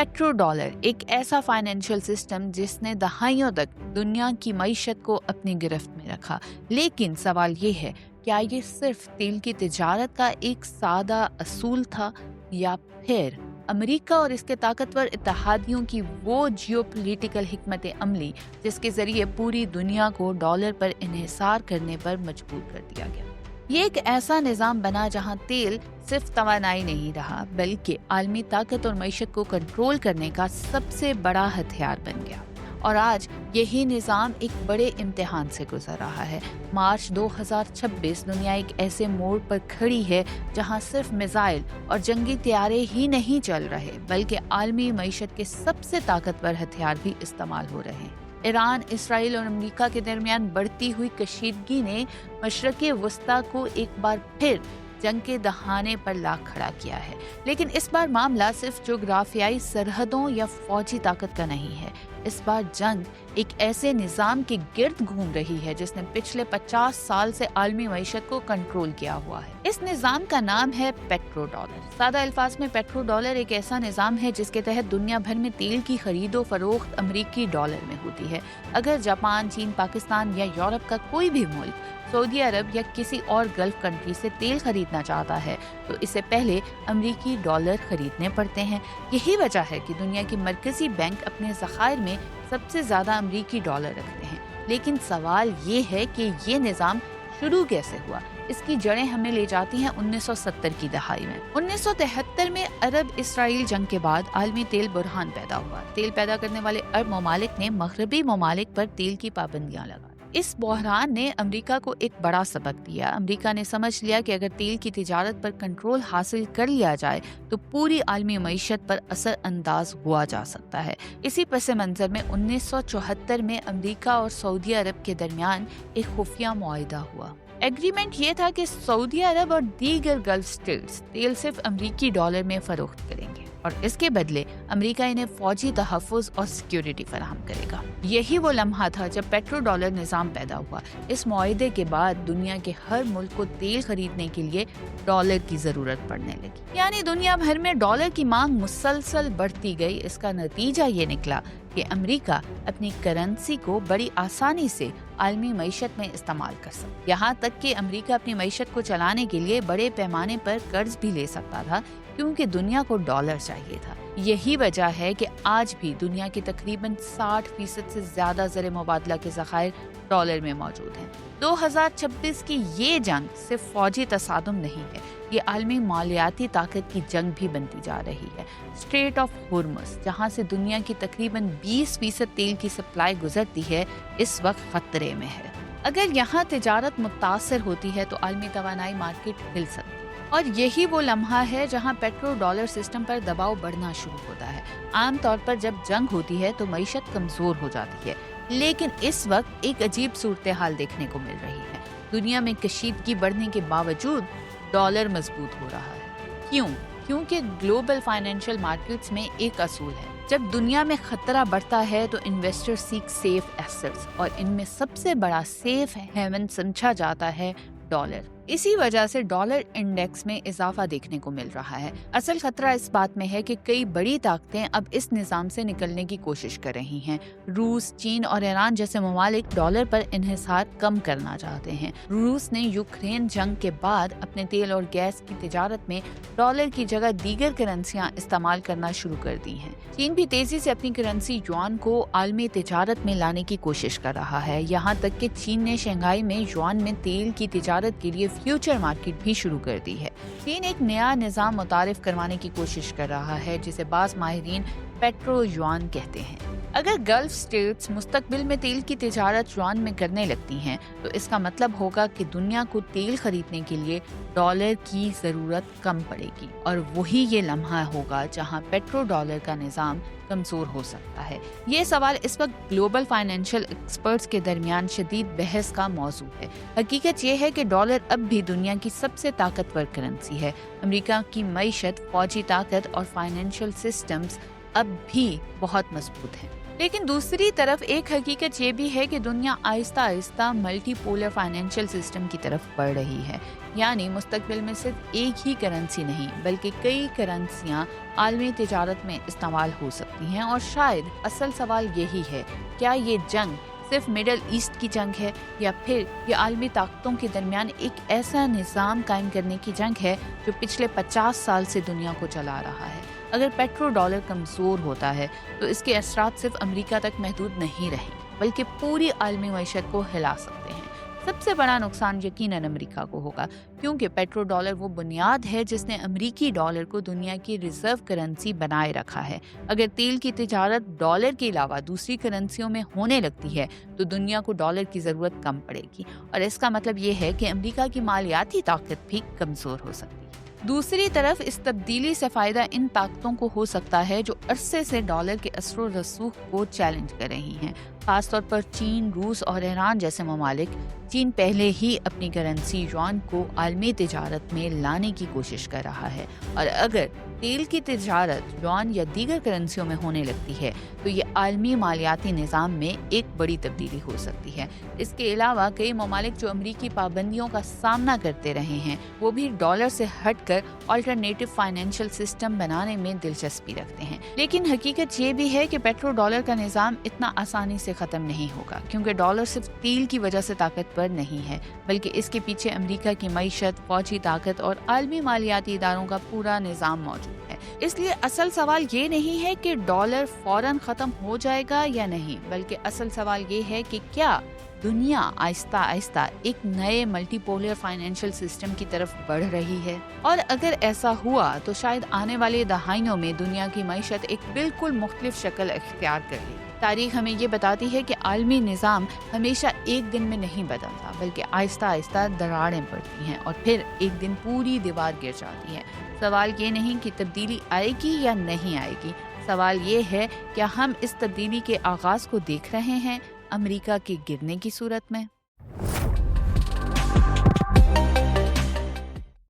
Petro dollar एक ऐसा financial system जिसने दहाइयों तक दुनिया की मईशत को अपनी गिरफ्त में रखा। लेकिन सवाल ये है, क्या ये सिर्फ तेल की तिजारत का एक सादा असूल था, या फिर अमेरिका और इसके ताकतवर इत्तेहादियों की वो जियोपॉलिटिकल हिकमत अमली जिसके जरिए पूरी दुनिया को डॉलर पर इन्हिसार करने पर मजबूर कर दिया गया। ये एक ऐसा निज़ाम बना जहां तेल सिर्फ तवानाई नहीं रहा, बल्कि आलमी ताकत और मईशत को कंट्रोल करने का सबसे बड़ा हथियार बन गया। और आज यही निज़ाम एक बड़े इम्तिहान से गुजर रहा है। मार्च 2026 दुनिया एक ऐसे मोड़ पर खड़ी है जहां सिर्फ मिसाइल और जंगी तैयारे ही नहीं चल रहे, बल्कि आलमी मईशत के सबसे ताकतवर हथियार भी इस्तेमाल हो रहे हैं। ईरान, इसराइल और अमेरिका के दरमियान बढ़ती हुई कशीदगी ने मशरक़े वस्ता को एक बार फिर जंग के दहाने पर ला खड़ा किया है। लेकिन इस बार मामला सिर्फ जोग्राफियाई सरहदों या फौजी ताकत का नहीं है। इस बार जंग एक ऐसे निज़ाम के गिर्द घूम रही है जिसने पिछले 50 साल से आलमी मईशत को कंट्रोल किया हुआ है। इस निज़ाम का नाम है पेट्रो डॉलर। सादा अल्फाज में पेट्रो डॉलर एक ऐसा निज़ाम है जिसके तहत दुनिया भर में तेल की खरीदो फरोख्त अमरीकी डॉलर में होती है। अगर जापान, चीन, पाकिस्तान या यूरोप का कोई भी मुल्क सऊदी अरब या किसी और गल्फ कंट्री से तेल खरीदना चाहता है तो इससे पहले अमरीकी डॉलर खरीदने पड़ते हैं। यही वजह है कि दुनिया की मरकजी बैंक अपने ज़खायर में सबसे ज़्यादा अमरीकी डॉलर रखते हैं। लेकिन सवाल ये है कि ये निज़ाम शुरू कैसे हुआ। इसकी जड़ें हमें ले जाती हैं 1970 की दहाई में। 1973 में अरब इसराइल जंग के बाद आलमी तेल बुरहान पैदा हुआ। तेल पैदा करने वाले अरब ममालिक ने मगरबी ममालिक पर तेल की पाबंदियां लगा। इस बहरान ने अमेरिका को एक बड़ा सबक दिया। अमेरिका ने समझ लिया कि अगर तेल की तिजारत पर कंट्रोल हासिल कर लिया जाए तो पूरी आलमी मईशत पर असर अंदाज हुआ जा सकता है। इसी पस मंजर में 1974 में अमेरिका और सऊदी अरब के दरमियान एक खुफिया मुआहिदा हुआ। एग्रीमेंट ये था कि सऊदी अरब और दीगर गल्फ स्टेट्स तेल सिर्फ अमरीकी डॉलर में फरोख्त करेंगे और इसके बदले अमेरिका इन्हें फौजी तहफ़्फ़ुज़ और सिक्योरिटी फराहम करेगा। यही वो लम्हा था जब पेट्रो डॉलर निज़ाम पैदा हुआ। इस मुआहिदे के बाद दुनिया के हर मुल्क को तेल खरीदने के लिए डॉलर की ज़रूरत पड़ने लगी। यानी दुनिया भर में डॉलर की मांग मुसलसल बढ़ती गई। इसका नतीजा ये निकला कि अमेरिका अपनी करेंसी को बड़ी आसानी से आलमी मईशत में इस्तेमाल कर सकता। यहाँ तक कि अमेरिका अपनी मईशत को चलाने के लिए बड़े पैमाने पर कर्ज भी ले सकता था, क्योंकि दुनिया को डॉलर चाहिए था। यही वजह है कि आज भी दुनिया के तकरीबन 60% से ज्यादा ज़र मुबादला के ज़खायर डॉलर में मौजूद हैं। 2026 की ये जंग सिर्फ फौजी तसादुम नहीं है, ये आलमी मालियाती ताकत की जंग भी बनती जा रही है। स्ट्रेट ऑफ हुर्मुज़, जहाँ से दुनिया की तकरीबन 20% तेल की सप्लाई गुजरती है, इस वक्त खतरे में है। अगर यहाँ तिजारत मुतासर होती है तो आलमी तवानाई मार्केट हिल सकती है। और यही वो लम्हा है जहां पेट्रो डॉलर सिस्टम पर दबाव बढ़ना शुरू होता है। आमतौर पर जब जंग होती है तो मईशत कमजोर हो जाती है, लेकिन इस वक्त एक अजीब सूरत हाल देखने को मिल रही है। दुनिया में कशीदगी बढ़ने के बावजूद डॉलर मजबूत हो रहा है। क्यों? क्योंकि ग्लोबल फाइनेंशियल मार्केट्स में एक असूल है, जब दुनिया में खतरा बढ़ता है तो इन्वेस्टर सीक सेफ एसेट्स, और इनमें सबसे बड़ा सेफ हेवन समझा जाता है डॉलर। इसी वजह से डॉलर इंडेक्स में इजाफा देखने को मिल रहा है। असल खतरा इस बात में है कि कई बड़ी ताकतें अब इस निज़ाम से निकलने की कोशिश कर रही हैं। रूस, चीन और ईरान जैसे ममालिक डॉलर पर इन्हिसार कम करना चाहते हैं। रूस ने यूक्रेन जंग के बाद अपने तेल और गैस की तिजारत में डॉलर की जगह दीगर करेंसियां इस्तेमाल करना शुरू कर दी हैं। चीन भी तेजी से अपनी करेंसी युआन को आलमी तिजारत में लाने की कोशिश कर रहा है। यहाँ तक कि चीन ने शंघाई में युआन में तेल की तिजारत के लिए फ्यूचर मार्केट भी शुरू कर दी है। चीन एक नया निज़ाम मुतारिफ करवाने की कोशिश कर रहा है, जिसे बाज़ माहिरीन पेट्रो युआन कहते हैं। अगर गल्फ स्टेट्स मुस्तकबिल में तेल की तिजारत युआन में करने लगती हैं तो इसका मतलब होगा कि दुनिया को तेल खरीदने के लिए डॉलर की ज़रूरत कम पड़ेगी, और वही ये लम्हा होगा जहां पेट्रो डॉलर का निज़ाम कमज़ोर हो सकता है। ये सवाल इस वक्त ग्लोबल फाइनेंशियल एक्सपर्ट्स के दरमियान शदीद बहस का मौजू है। हकीकत ये है कि डॉलर अब भी दुनिया की सबसे ताकतवर करेंसी है। अमेरिका की मईशत, फौजी ताकत और फाइनेंशियल सिस्टम्स अब भी बहुत मजबूत हैं। लेकिन दूसरी तरफ एक हकीकत ये भी है कि दुनिया Aahista Aahista multi polar financial system की तरफ बढ़ रही है। यानी मुस्तकबिल में सिर्फ एक ही करेंसी नहीं बल्कि कई करेंसियां आलमी तिजारत में इस्तेमाल हो सकती हैं। और शायद असल सवाल यही है, क्या ये जंग सिर्फ मिडल ईस्ट की जंग है या फिर ये आलमी ताकतों के दरमियान एक ऐसा निज़ाम कायम करने की जंग है जो पिछले 50 साल से दुनिया को चला रहा है। अगर पेट्रो डॉलर कमज़ोर होता है तो इसके असरात सिर्फ अमेरिका तक महदूद नहीं रहे बल्कि पूरी आलमी मईशत को हिला सकते हैं। सबसे बड़ा नुकसान यकीनन अमेरिका को होगा, क्योंकि पेट्रो डॉलर वो बुनियाद है जिसने अमेरिकी डॉलर को दुनिया की रिजर्व करेंसी बनाए रखा है। अगर तेल की तिजारत डॉलर के अलावा दूसरी करेंसियों में होने लगती है तो दुनिया को डॉलर की ज़रूरत कम पड़ेगी और इसका मतलब ये है कि अमेरिका की मालियाती ताकत भी कमज़ोर हो सकती है। दूसरी तरफ इस तब्दीली से फ़ायदा इन ताकतों को हो सकता है जो अरसे से डॉलर के असर व रसूख को चैलेंज कर रही हैं, खासतौर पर चीन, रूस और ईरान जैसे ममालिक। चीन पहले ही अपनी करेंसी युआन को आलमी तिजारत में लाने की कोशिश कर रहा है और अगर तेल की तिजारत युआन या दीगर करेंसियों में होने लगती है तो ये आलमी मालियाती निज़ाम में एक बड़ी तब्दीली हो सकती है। इसके अलावा कई ममालिक जो अमरीकी पाबंदियों का सामना करते रहे हैं वो भी डॉलर से हटकर अल्टरनेटिव फाइनेंशियल सिस्टम बनाने में दिलचस्पी रखते हैं। लेकिन हकीकत ये भी है कि पेट्रो डॉलर का निज़ाम इतना आसानी से ख़त्म नहीं होगा, क्योंकि डॉलर सिर्फ तेल की वजह से ताकतवर नहीं है बल्कि इसके पीछे अमेरिका की मईशत, फौजी ताकत और आलमी मालियाती इदारों का पूरा निज़ाम मौजूद है। इसलिए असल सवाल ये नहीं है कि डॉलर फौरन ख़त्म हो जाएगा या नहीं, बल्कि असल सवाल ये है कि क्या दुनिया आहिस्ता आहिस्ता एक नए मल्टीपोलर फाइनेंशियल सिस्टम की तरफ बढ़ रही है। और अगर ऐसा हुआ तो शायद आने वाले दहाइयों में दुनिया की मईशत एक बिल्कुल मुख्तलिफ शक्ल इख्तियार कर लेगी। तारीख हमें ये बताती है कि आलमी निज़ाम हमेशा एक दिन में नहीं बदलता बल्कि आहिस्ता आहिस्ता दरारें पड़ती हैं और फिर एक दिन पूरी दीवार गिर जाती है। सवाल ये नहीं कि तब्दीली आएगी या नहीं आएगी, सवाल ये है क्या हम इस तब्दीली के आगाज़ को देख रहे हैं अमेरिका के गिरने की सूरत में।